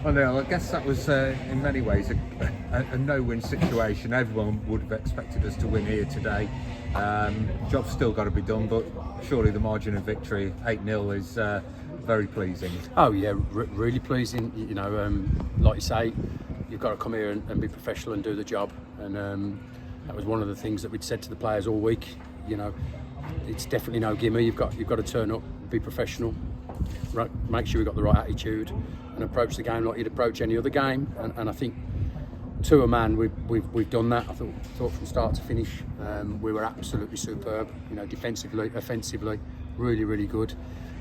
Well, Neil, I guess that was in many ways a no-win situation. Everyone would have expected us to win here today. Job's still got to be done, but surely the margin of victory, 8-0, is very pleasing. Oh yeah, really pleasing. You know, like you say, you've got to come here and be professional and do the job. And that was one of the things that we'd said to the players all week. You know, it's definitely no gimme. You've got to turn up, be professional, right, make sure we've got the right attitude, and approach the game like you'd approach any other game. And I think to a man, we've done that. I thought from start to finish, we were absolutely superb. You know, defensively, offensively, really good.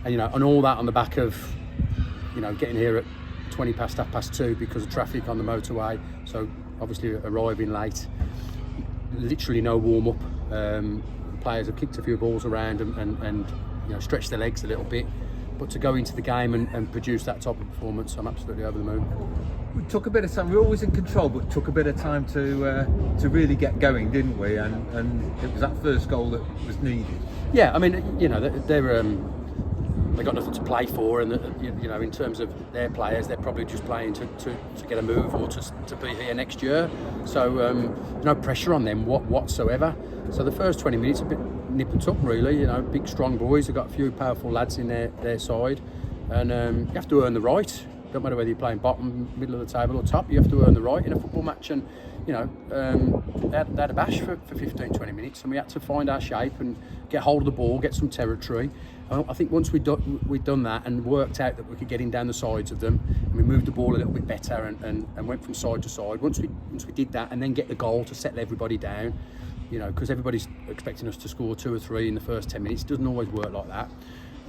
And you know, and all that on the back of, you know, getting here at 2:20 because of traffic on the motorway. So obviously arriving late, literally no warm up. Players have kicked a few balls around and you know, stretched their legs a little bit. But to go into the game and produce that type of performance, I'm absolutely over the moon. We took a bit of time. We were always in control, but took a bit of time to really get going, didn't we? And it was that first goal that was needed. Yeah, I mean, you know, they've got nothing to play for, and you know, in terms of their players, they're probably just playing to get a move or to be here next year. So no pressure on them whatsoever. So the first 20 minutes a bit nip and tuck, really. You know, big strong boys. They've got a few powerful lads in their side, and you have to earn the right. Don't matter whether you're playing bottom, middle of the table or top, you have to earn the right in a football match. And you know, they had a bash for 15-20 minutes, and we had to find our shape and get hold of the ball, get some territory. I think once we'd done that and worked out that we could get in down the sides of them, and we moved the ball a little bit better and went from side to side. Once we did that, and then get the goal to settle everybody down, you know, because everybody's expecting us to score 2 or 3 in the first 10 minutes. It doesn't always work like that.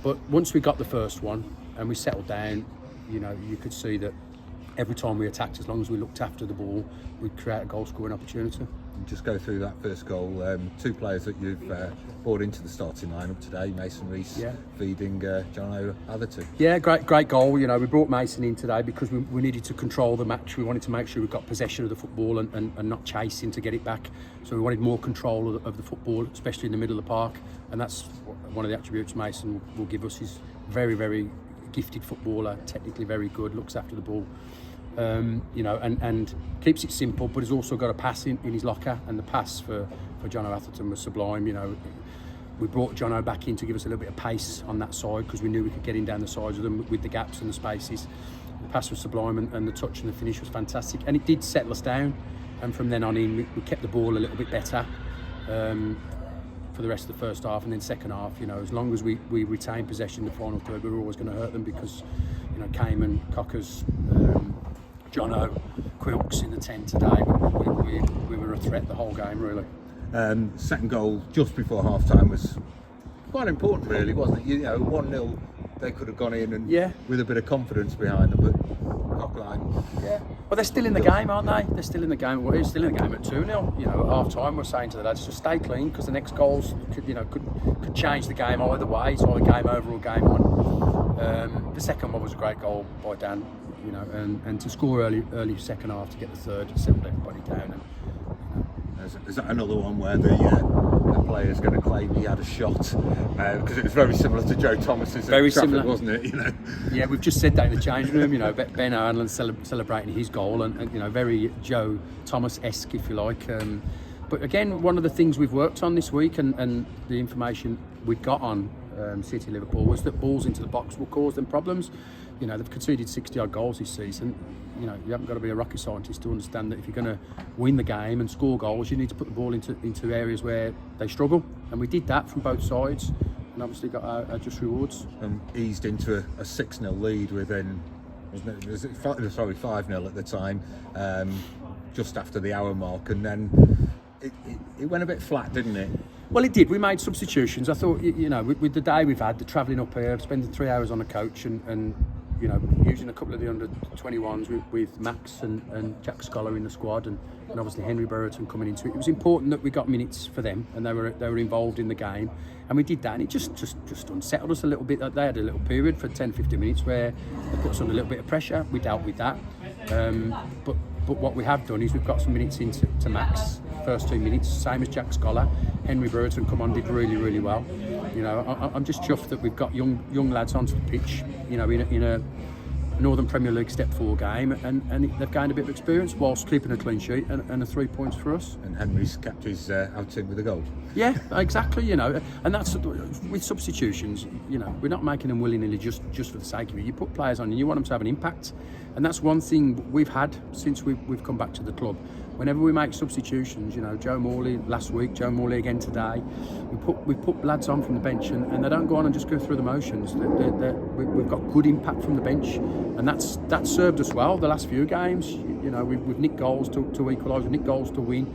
But once we got the first one and we settled down, you know, you could see that every time we attacked, as long as we looked after the ball, we'd create a goal scoring opportunity. And just go through that first goal. 2 players that you've brought into the starting lineup today, Mason Rees, feeding John Atherton. Yeah, great goal. You know, we brought Mason in today because we needed to control the match. We wanted to make sure we got possession of the football and not chasing to get it back. So we wanted more control of the football, especially in the middle of the park. And that's one of the attributes Mason will give us. He's very gifted footballer, technically very good, looks after the ball. You know, and keeps it simple, but he's also got a pass in his locker, and the pass for John Atherton was sublime. You know, we brought Jono back in to give us a little bit of pace on that side because we knew we could get in down the sides of them with the gaps and the spaces. The pass was sublime, and the touch and the finish was fantastic, and it did settle us down. And from then on in, we kept the ball a little bit better for the rest of the first half, and then second half. You know, as long as we retained possession in the final third, we were always going to hurt them because, you know, Cayman, Cockers, Jono, Quilks in the 10 today. We were a threat the whole game, really. Second goal just before half time was quite important, really, wasn't it? You know, 1-0, they could have gone in and with a bit of confidence behind them, but Cockline. Yeah. Well, they're still in the game, aren't they? They're still in the game. We're still in the game at 2-0. You know, at half time, we're saying to the lads, just stay clean because the next goals could change the game either way. It's either game over or game on. The second one was a great goal by Dan. You know, and to score early second half to get the third, it settled everybody down. And, you know. Is that another one where the player's going to claim he had a shot? Because it was very similar to Joe Thomas's. Very Trafford, similar, wasn't it? You know. Yeah, we've just said that in the changing room. You know, Ben Ireland celebrating his goal, and you know, very Joe Thomas-esque, if you like. But again, one of the things we've worked on this week, and the information we got on City of Liverpool was that balls into the box will cause them problems. You know, they've conceded 60-odd goals this season. You know, you haven't got to be a rocket scientist to understand that if you're going to win the game and score goals, you need to put the ball into areas where they struggle. And we did that from both sides, and obviously got our just rewards. And eased into a 6-0 lead within, wasn't it? Was it 5-0 at the time, just after the hour mark, and then it went a bit flat, didn't it? Well, it did. We made substitutions. I thought, you know, with the day we've had, the travelling up here, spending 3 hours on a coach, and you know, using a couple of the under-21s with Max and Jack Scholar in the squad, and obviously Henry Brereton coming into it. It was important that we got minutes for them, and they were involved in the game, and we did that, and it just unsettled us a little bit. They had a little period for 10-15 minutes where they put us under a little bit of pressure. We dealt with that, but what we have done is we've got some minutes into Max. First 2 minutes, same as Jack Scholar. Henry Brereton come on, did really well. You know, I'm just chuffed that we've got young lads onto the pitch. You know, in Northern Premier League Step 4 game, and they've gained a bit of experience whilst keeping a clean sheet and 3 points for us. And Henry's kept his outing with a goal. Yeah, exactly. You know, and that's with substitutions. You know, we're not making them willy-nilly just for the sake of it. You put players on, and you want them to have an impact, and that's one thing we've had since we've come back to the club. Whenever we make substitutions, you know, Joe Morley last week, Joe Morley again today, we put lads on from the bench, and they don't go on and just go through the motions. We've got good impact from the bench, and that's served us well the last few games. You know, we've nicked goals to equalise, we've nicked goals to win,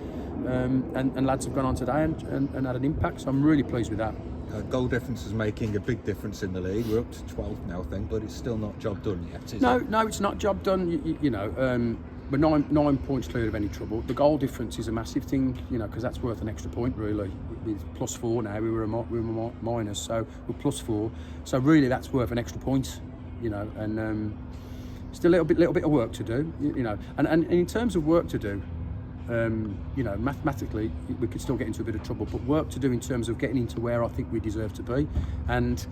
and lads have gone on today and had an impact. So I'm really pleased with that. Goal difference is making a big difference in the league. We're up to 12th now, I think, but it's still not job done yet, is it? No, it's not job done. You know. We're 9 points clear of any trouble. The goal difference is a massive thing, you know, because that's worth an extra point really. With +4 now, we were minus, so we're +4. So really, that's worth an extra point, you know. And still a little bit of work to do, you know. And in terms of work to do, you know, mathematically we could still get into a bit of trouble, but work to do in terms of getting into where I think we deserve to be. And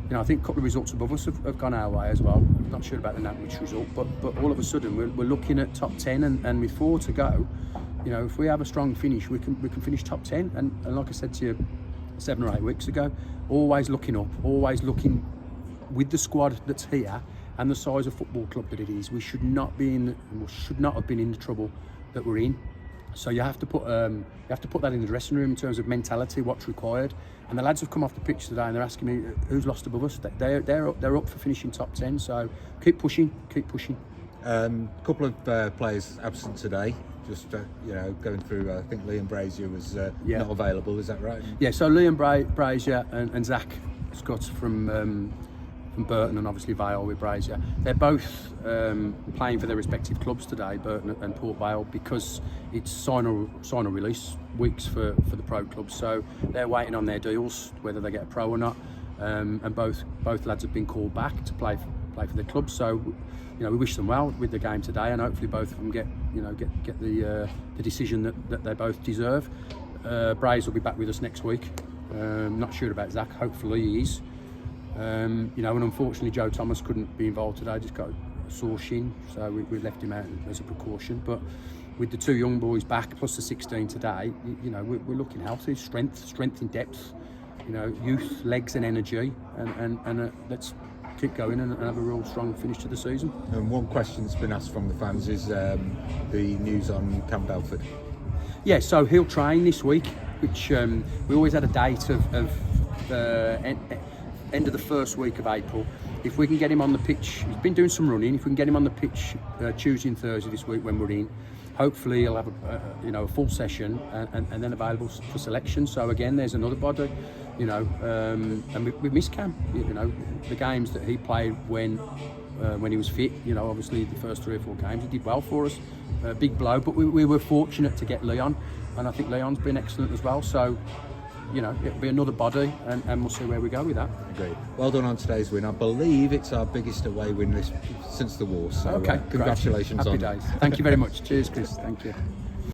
you know, I think a couple of results above us have gone our way as well. I'm not sure about the Nantwich result, but all of a sudden we're looking at top 10, and with 4 to go, you know, if we have a strong finish, we can finish top 10. And like I said to you 7 or 8 weeks ago, always looking up, always looking with the squad that's here and the size of football club that it is. We should not have been in the trouble that we're in. So you have to put that in the dressing room in terms of mentality, what's required. And the lads have come off the pitch today and they're asking me who's lost above us. They're up for finishing top 10. So keep pushing. Couple of players absent today. Just you know, going through. I think Liam Brazier was not available. Is that right? Yeah. So Liam Brazier and Zach Scott from Burton, and obviously Vale with Brazier. They're both playing for their respective clubs today, Burton and Port Vale, because it's sign or release weeks for the pro clubs. So they're waiting on their deals, whether they get a pro or not. And both lads have been called back to play for their clubs. So you know, we wish them well with the game today, and hopefully both of them get the decision that they both deserve. Brazier will be back with us next week. Not sure about Zach. Hopefully he is. You know, and unfortunately Joe Thomas couldn't be involved today, just got a sore shin, so we left him out as a precaution. But with the 2 young boys back, plus the 16 today, you know, we're looking healthy, strength in depth, you know, youth, legs and energy, and let's keep going and have a real strong finish to the season. And one question that's been asked from the fans is the news on Cam Belford. Yeah, so he'll train this week, which we always had a date of end of the first week of April. If we can get him on the pitch, he's been doing some running. If we can get him on the pitch Tuesday and Thursday this week when we're in, hopefully he'll have a full session and then available for selection. So again, there's another body, you know, and we missed Cam. You know, the games that he played when he was fit. You know, obviously the first 3 or 4 games he did well for us. Big blow, but we were fortunate to get Leon, and I think Leon's been excellent as well. So, you know, it'll be another body, and we'll see where we go with that. Agreed. Well done on today's win. I believe it's our biggest away win since the war. So okay, congratulations. Happy days. Thank you very much. Cheers, Chris. Thank you.